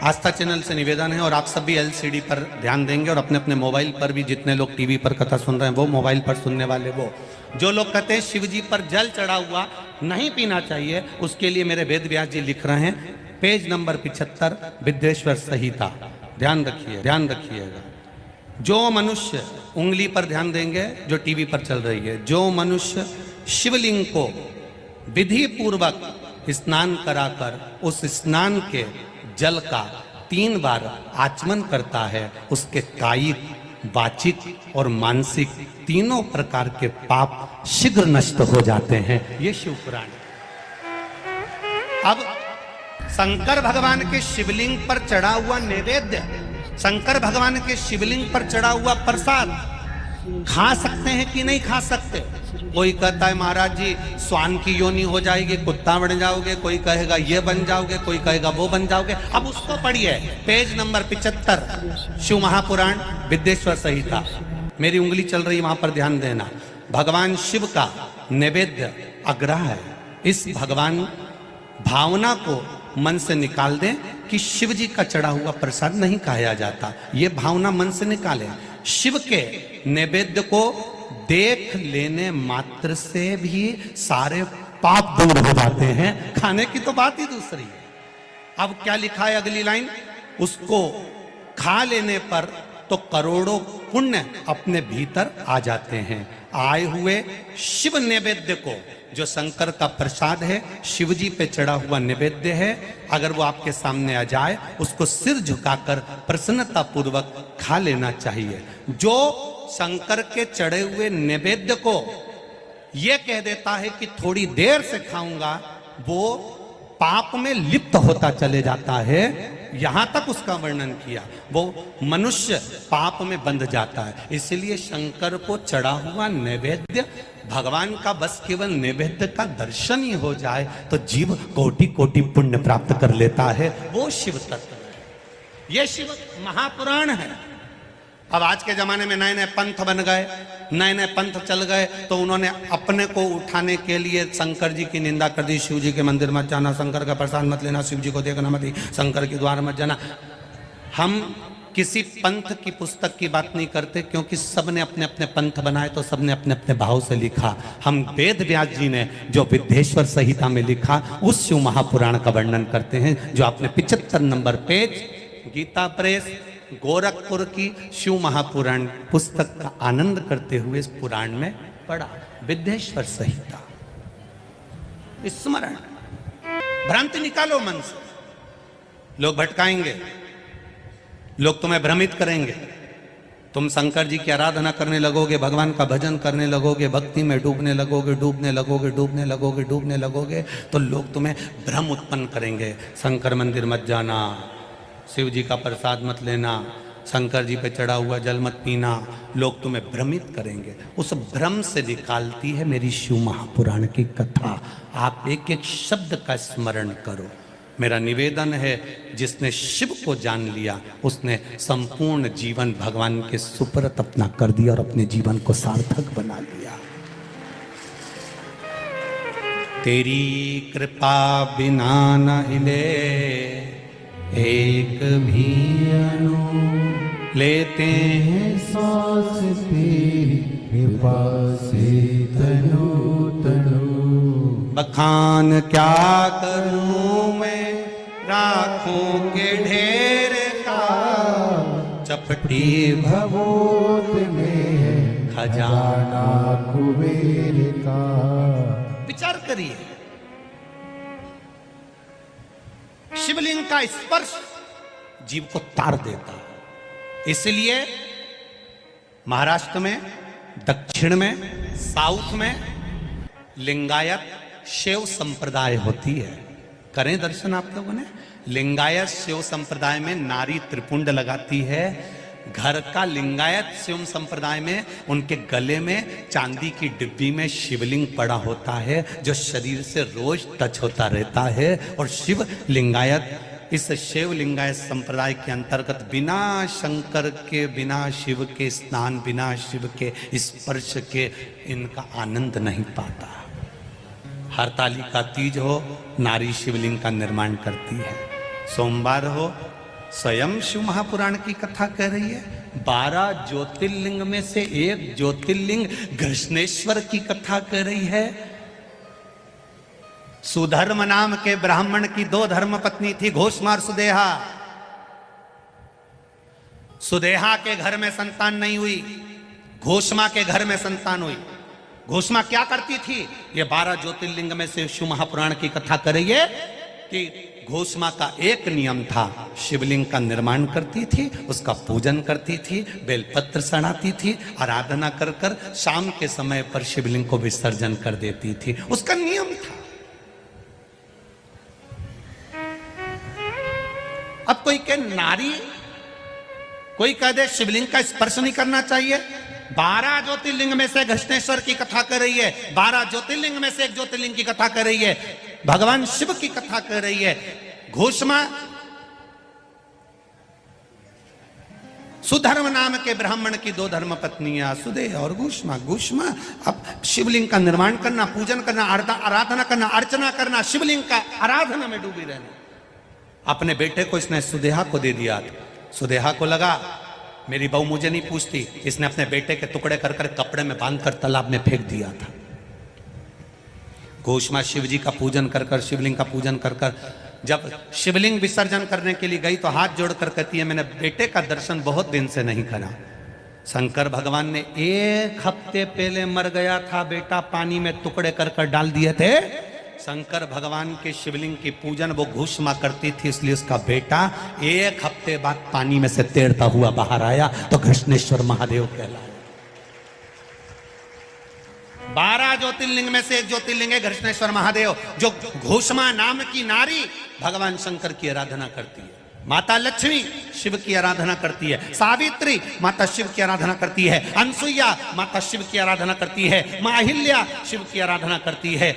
आस्था channel से निवेदन है और आप सब भी एलसीडी पर ध्यान देंगे और अपने अपने मोबाइल पर भी, जितने लोग टीवी पर कथा सुन रहे हैं वो, मोबाइल पर सुनने वाले वो, जो लोग कहते हैं शिव जी पर जल चढ़ा हुआ नहीं पीना चाहिए, उसके लिए मेरे वेद व्यास जी लिख रहे हैं पेज नंबर 75 विद्येश्वर संहिता। ध्यान रखिएगा। जो मनुष्य, उंगली पर ध्यान देंगे जो टीवी पर चल रही है, जो मनुष्य शिवलिंग को विधि पूर्वक स्नान कराकर उस स्नान के जल का 3 बार आचमन करता है, उसके कायिक, वाचिक और मानसिक तीनों प्रकार के पाप शीघ्र नष्ट हो जाते हैं। ये शिव पुराण। अब शंकर भगवान के शिवलिंग पर चढ़ा हुआ नैवेद्य, शंकर भगवान के शिवलिंग पर चढ़ा हुआ प्रसाद खा सकते हैं कि नहीं खा सकते? कोई कहता है महाराज जी स्वान की योनि हो जाएगी, कुत्ता बन जाओगे, कोई कहेगा ये बन जाओगे, कोई कहेगा वो बन जाओगे। अब उसको पढ़िए, पेज नंबर 75 शिव महापुराण विद्येश्वर संहिता। मेरी उंगली चल रही, वहां पर ध्यान देना। भगवान शिव का नैवेद्य अग्रह है। इस भगवान भावना को मन से निकाल दें कि शिव जी का चढ़ा हुआ प्रसाद नहीं खाया जाता, ये भावना मन से निकालें। शिव के नैवेद्य को देख लेने मात्र से भी सारे पाप दूर हो जाते हैं, खाने की तो बात ही दूसरी है। अब क्या लिखा है अगली लाइन, उसको खा लेने पर तो करोड़ों पुण्य अपने भीतर आ जाते हैं। आए हुए शिव नैवेद्य को, जो शंकर का प्रसाद है, शिव जी पे चढ़ा हुआ नैवेद्य है, अगर वो आपके सामने आ जाए उसको सिर झुकाकर प्रसन्नता पूर्वक खा लेना चाहिए। जो शंकर के चढ़े हुए नैवेद्य को ये कह देता है कि थोड़ी देर से खाऊंगा, वो पाप में लिप्त होता चले जाता है। यहां तक उसका वर्णन किया, वो मनुष्य पाप में बंध जाता है। इसलिए शंकर को चढ़ा हुआ नैवेद्य, भगवान का बस केवल नैवेद्य का दर्शन ही हो जाए तो जीव कोटि कोटि पुण्य प्राप्त कर लेता है। वो शिव तत्व है, ये शिव महापुराण है। अब आज के जमाने में नए नए पंथ बन गए, नए नए पंथ चल गए, तो उन्होंने अपने को उठाने के लिए शंकर जी की निंदा कर दी। शिव जी के मंदिर मत जाना, शंकर का प्रसाद मत लेना, शिव जी को देखना मत, शंकर के द्वार मत जाना। हम किसी पंथ की पुस्तक की बात नहीं करते, क्योंकि सब ने अपने अपने पंथ बनाए तो सब ने अपने अपने भाव से लिखा। हम वेद व्यास जी ने जो विद्येश्वर संहिता में लिखा, उस शिव महापुराण का वर्णन करते हैं, जो आपने 75 नंबर पेज गीता प्रेस गोरखपुर की शिव महापुराण पुस्तक का आनंद करते हुए इस पुराण में पढ़ा। विद्येश्वर संहिता स्मरण, भ्रांति निकालो मन से। लोग भटकाएंगे, लोग तुम्हें भ्रमित करेंगे, तुम शंकर जी की आराधना करने लगोगे, भगवान का भजन करने लगोगे, भक्ति में डूबने लगोगे, तो लोग तुम्हें भ्रम उत्पन्न करेंगे। शंकर मंदिर मत जाना, शिव जी का प्रसाद मत लेना, शंकर जी पे चढ़ा हुआ जल मत पीना, लोग तुम्हें भ्रमित करेंगे। उस भ्रम से निकालती है मेरी शिव महापुराण की कथा। आप एक एक शब्द का स्मरण करो। मेरा निवेदन है, जिसने शिव को जान लिया उसने संपूर्ण जीवन भगवान के सुपुर्द अपना कर दिया और अपने जीवन को सार्थक बना लिया। तेरी कृपा बिना न हिले एक भी अणु, लेते हैं सांस तेरी कृपा से तनु तनु। बखान क्या करूं मैं राखों के ढेर का, चपटी भभूत में खजाना कुबेर का। विचार करिए, शिवलिंग का स्पर्श जीव को तार देता। इसलिए महाराष्ट्र में, दक्षिण में, साउथ में लिंगायत शैव संप्रदाय होती है। करें दर्शन आप लोगों ने। लिंगायत शैव संप्रदाय में नारी त्रिपुंड लगाती है। घर का लिंगायत शिव संप्रदाय में उनके गले में चांदी की डिब्बी में शिवलिंग पड़ा होता है, जो शरीर से रोज टच होता रहता है। और शिव लिंगायत, इस शिव लिंगायत संप्रदाय के अंतर्गत बिना शंकर के, बिना शिव के स्नान, बिना शिव के स्पर्श के इनका आनंद नहीं पाता। हरतालिका तीज हो, नारी शिवलिंग का निर्माण करती है। सोमवार हो, स्वयं शिव महापुराण की कथा कह रही है। 12 ज्योतिर्लिंग में से एक ज्योतिर्लिंग घृष्णेश्वर की कथा कर रही है। सुधर्म नाम के ब्राह्मण की 2 धर्म पत्नी थी, घोषमा और सुदेहा। सुदेहा के घर में संतान नहीं हुई, घोषमा के घर में संतान हुई। घोषमा क्या करती थी? ये 12 ज्योतिर्लिंग में से शिव महापुराण की कथा कर रही है कि घोषमा का एक नियम था, शिवलिंग का निर्माण करती थी, उसका पूजन करती थी, बेलपत्र चढ़ाती थी, आराधना कर कर शाम के समय पर शिवलिंग को विसर्जन कर देती थी। उसका नियम था। अब कोई कहे नारी, कोई कह दे शिवलिंग का स्पर्श नहीं करना चाहिए। 12 ज्योतिर्लिंग में से घृष्णेश्वर की कथा कर रही है, 12 ज्योतिर्लिंग में से एक ज्योतिर्लिंग की कथा कर रही है, भगवान शिव की कथा कर रही है। घोषमा सुधर्म नाम के ब्राह्मण की 2 धर्म पत्नियां, सुदेह और घोषमा। घोषमा अब शिवलिंग का निर्माण करना, पूजन करना, आराधना करना, अर्चना करना, शिवलिंग का आराधना में डूबी रहना। अपने बेटे को इसने सुदेहा को दे दिया। सुदेहा को लगा मेरी बहू मुझे नहीं पूछती, इसने अपने बेटे के टुकड़े कर कर कपड़े में बांधकर तालाब में फेंक दिया था। घोषमा शिव जी का पूजन कर कर, शिवलिंग का पूजन कर कर जब शिवलिंग विसर्जन करने के लिए गई तो हाथ जोड़कर कहती है मैंने बेटे का दर्शन बहुत दिन से नहीं करा। शंकर भगवान ने 1 हफ्ते पहले मर गया था बेटा, पानी में टुकड़े कर कर डाल दिए थे। शंकर भगवान के शिवलिंग की पूजन वो घोषमा करती थी, इसलिए उसका बेटा 1 हफ्ते बाद पानी में से तैरता हुआ बाहर आया तो घृष्णेश्वर महादेव कहलाया। 12 ज्योतिर्लिंग में से एक ज्योतिर्लिंग है घृष्णेश्वर महादेव, जो घोषमा नाम की नारी भगवान शंकर की आराधना करती है। माता लक्ष्मी शिव की आराधना करती है, सावित्री माता शिव की आराधना करती है, अनसुईया माता शिव की आराधना करती है, मां अहिल्या शिव की आराधना करती है।